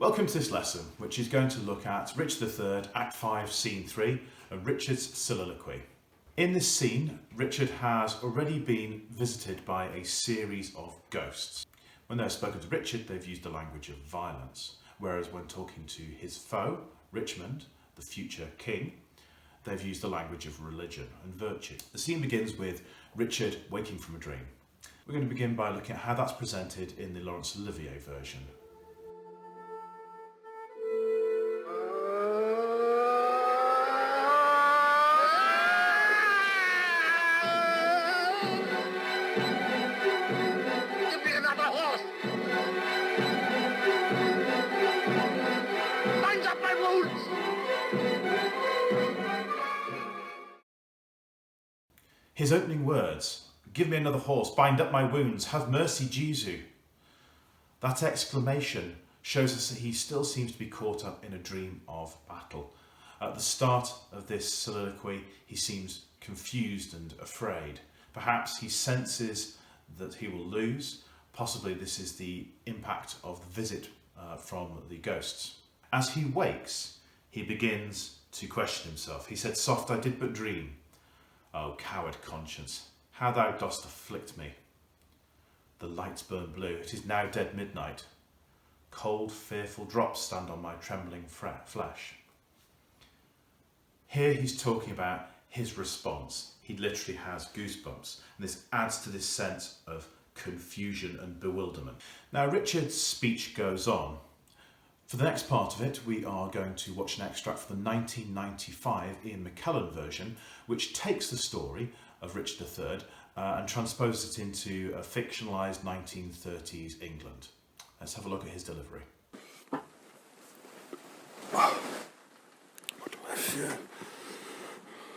Welcome to this lesson, which is going to look at Richard III, Act 5, Scene 3, and Richard's soliloquy. In this scene, Richard has already been visited by a series of ghosts. When they've spoken to Richard, they've used the language of violence, whereas when talking to his foe, Richmond, the future king, they've used the language of religion and virtue. The scene begins with Richard waking from a dream. We're going to begin by looking at how that's presented in the Laurence Olivier version. Give me another horse! Bind up my wounds! His opening words, "Give me another horse, bind up my wounds, have mercy, Jesu." That exclamation shows us that he still seems to be caught up in a dream of battle. At the start of this soliloquy, he seems confused and afraid. Perhaps he senses that he will lose. Possibly this is the impact of the visit from the ghosts. As he wakes, he begins to question himself. He said, "Soft, I did but dream. O coward conscience, how thou dost afflict me. The lights burn blue, it is now dead midnight. Cold, fearful drops stand on my trembling flesh." Here he's talking about his response. He literally has goosebumps, and this adds to this sense of confusion and bewilderment. Now Richard's speech goes on. For the next part of it, we are going to watch an extract from the 1995 Ian McKellen version, which takes the story of Richard III and transposes it into a fictionalised 1930s England. Let's have a look at his delivery. What do I fear?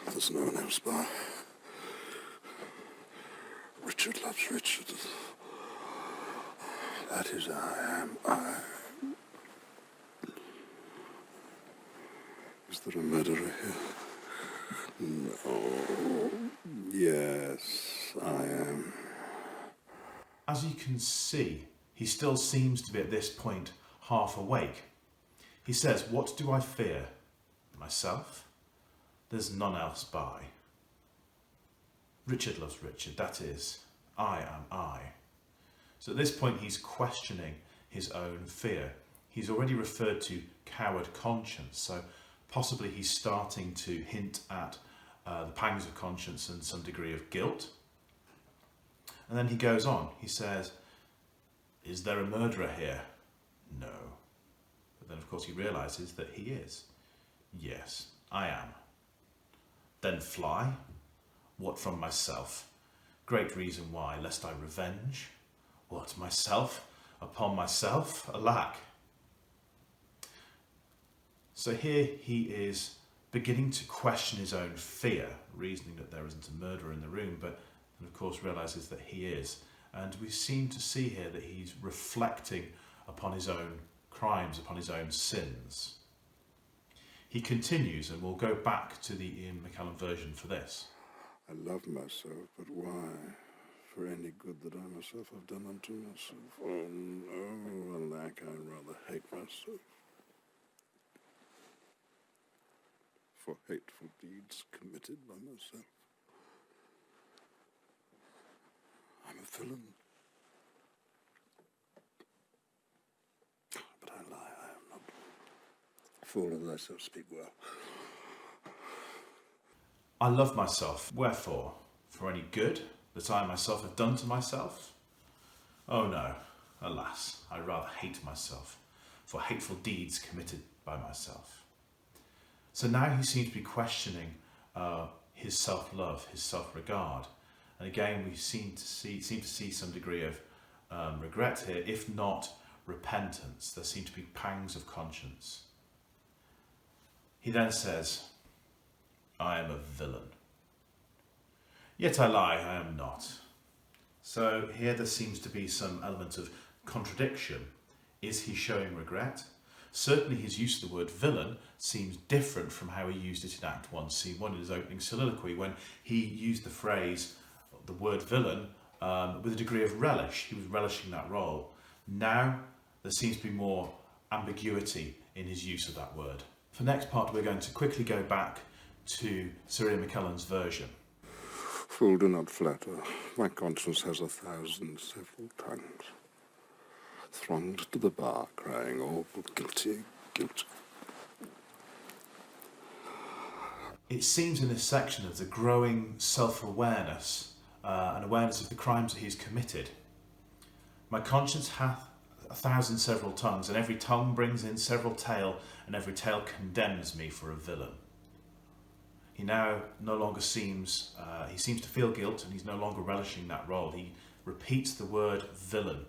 There's no one else by. Richard loves Richard. That is I am I. Is there a murderer here? No. Yes, I am. As you can see, he still seems to be at this point half awake. He says, "What do I fear? Myself? There's none else by. Richard loves Richard, that is, I am I." So at this point he's questioning his own fear. He's already referred to coward conscience, so possibly he's starting to hint at the pangs of conscience and some degree of guilt. And then he goes on, he says, "Is there a murderer here? No." But then of course he realises that he is. "Yes, I am." "Then fly? What from myself? Great reason why, lest I revenge. What, myself upon myself? Alack." So here he is beginning to question his own fear, reasoning that there isn't a murderer in the room, but of course realises that he is. And we seem to see here that he's reflecting upon his own crimes, upon his own sins. He continues, and we'll go back to the Ian McKellen version for this. I love myself, but why? For any good that I myself have done unto myself. Oh no, alack, I rather hate myself. For hateful deeds committed by myself. I'm a villain. But I lie, I am not. Fool of thyself, speak well. I love myself. Wherefore? For any good that I myself have done to myself? Oh no, alas, I rather hate myself, for hateful deeds committed by myself. So now he seems to be questioning his self-love, his self-regard. And again, we seem to see some degree of regret here, if not repentance. There seem to be pangs of conscience. He then says, "I am a villain. Yet I lie, I am not." So here there seems to be some element of contradiction. Is he showing regret? Certainly his use of the word villain seems different from how he used it in Act 1, Scene 1 in his opening soliloquy, when he used the phrase, the word villain, with a degree of relish. He was relishing that role. Now there seems to be more ambiguity in his use of that word. For the next part, we're going to quickly go back to Sir Ian McKellen's version. Fool, do not flatter. My conscience has 1,000 several tongues. Thronged to the bar, crying, all guilty, guilty. It seems in this section there's a growing self-awareness and awareness of the crimes that he's committed. My conscience hath 1,000 several tongues, and every tongue brings in several tale, and every tale condemns me for a villain. He now no longer seems to feel guilt, and he's no longer relishing that role. He repeats the word villain,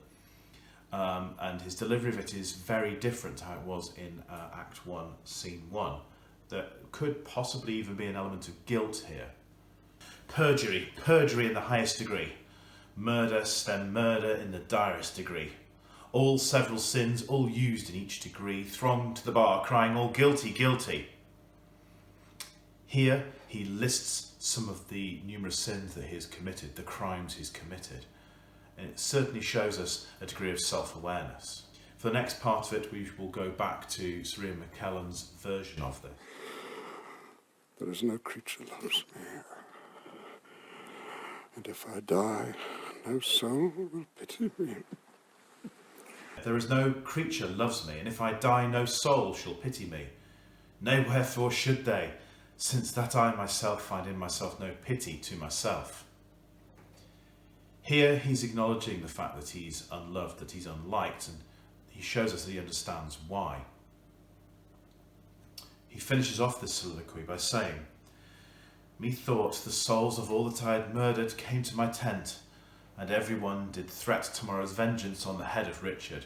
and his delivery of it is very different to how it was in Act 1, Scene 1. There could possibly even be an element of guilt here. Perjury in the highest degree. Murder, stem murder in the direst degree. All several sins, all used in each degree, thronged to the bar, crying, all guilty, guilty. Here he lists some of the numerous sins that he has committed, the crimes he's committed. And it certainly shows us a degree of self-awareness. For the next part of it, we will go back to Sir Ian McKellen's version of this. There is no creature loves me. And if I die, no soul will pity me. There is no creature loves me, and if I die, no soul shall pity me. Nay, wherefore should they, since that I myself find in myself no pity to myself. Here he's acknowledging the fact that he's unloved, that he's unliked, and he shows us that he understands why. He finishes off this soliloquy by saying, Methought the souls of all that I had murdered came to my tent, and every one did threat tomorrow's vengeance on the head of Richard.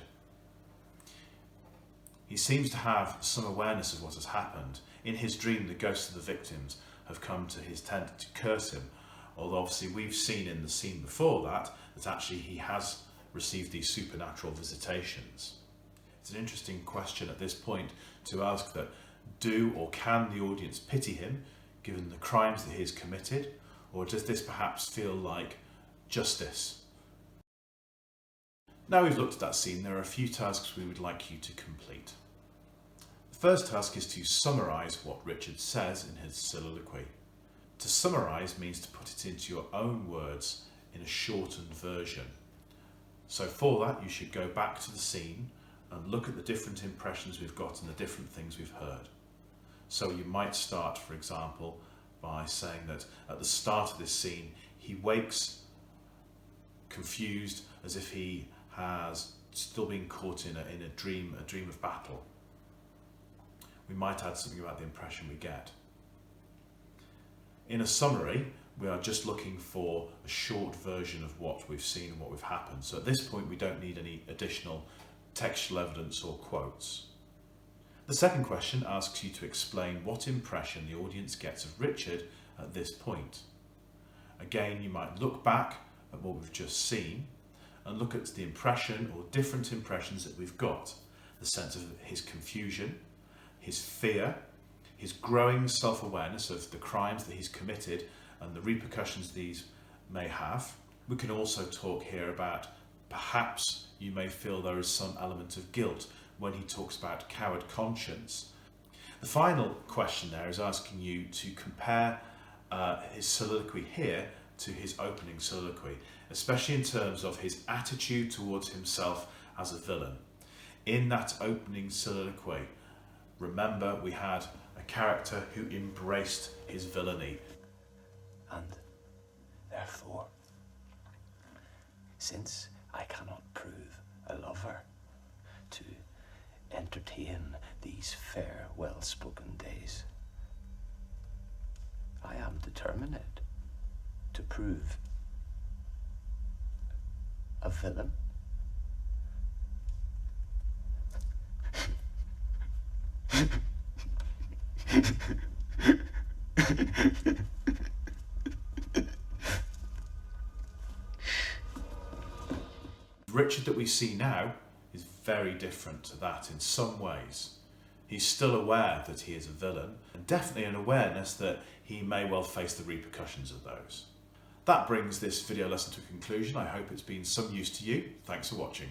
He seems to have some awareness of what has happened. In his dream, the ghosts of the victims have come to his tent to curse him, although obviously we've seen in the scene before that actually he has received these supernatural visitations. It's an interesting question at this point to ask that, do or can the audience pity him, given the crimes that he has committed, or does this perhaps feel like justice? Now we've looked at that scene, there are a few tasks we would like you to complete. The first task is to summarise what Richard says in his soliloquy. To summarise means to put it into your own words in a shortened version. So for that you should go back to the scene and look at the different impressions we've got and the different things we've heard. So you might start, for example, by saying that at the start of this scene he wakes confused, as if he has still been caught in a dream of battle. We might add something about the impression we get. In a summary, we are just looking for a short version of what we've seen and what we've happened. So at this point we don't need any additional textual evidence or quotes. The second question asks you to explain what impression the audience gets of Richard at this point. Again, you might look back at what we've just seen and look at the impression or different impressions that we've got. The sense of his confusion, his fear, his growing self-awareness of the crimes that he's committed and the repercussions these may have. We can also talk here about perhaps you may feel there is some element of guilt when he talks about coward conscience. The final question there is asking you to compare his soliloquy here to his opening soliloquy, especially in terms of his attitude towards himself as a villain. In that opening soliloquy, remember we had a character who embraced his villainy. And therefore, since I cannot prove a lover to entertain these fair, well-spoken days, I am determined to prove a villain. Richard that we see now is very different to that in some ways. He's still aware that he is a villain, and definitely an awareness that he may well face the repercussions of those. That brings this video lesson to a conclusion. I hope it's been some use to you. Thanks for watching.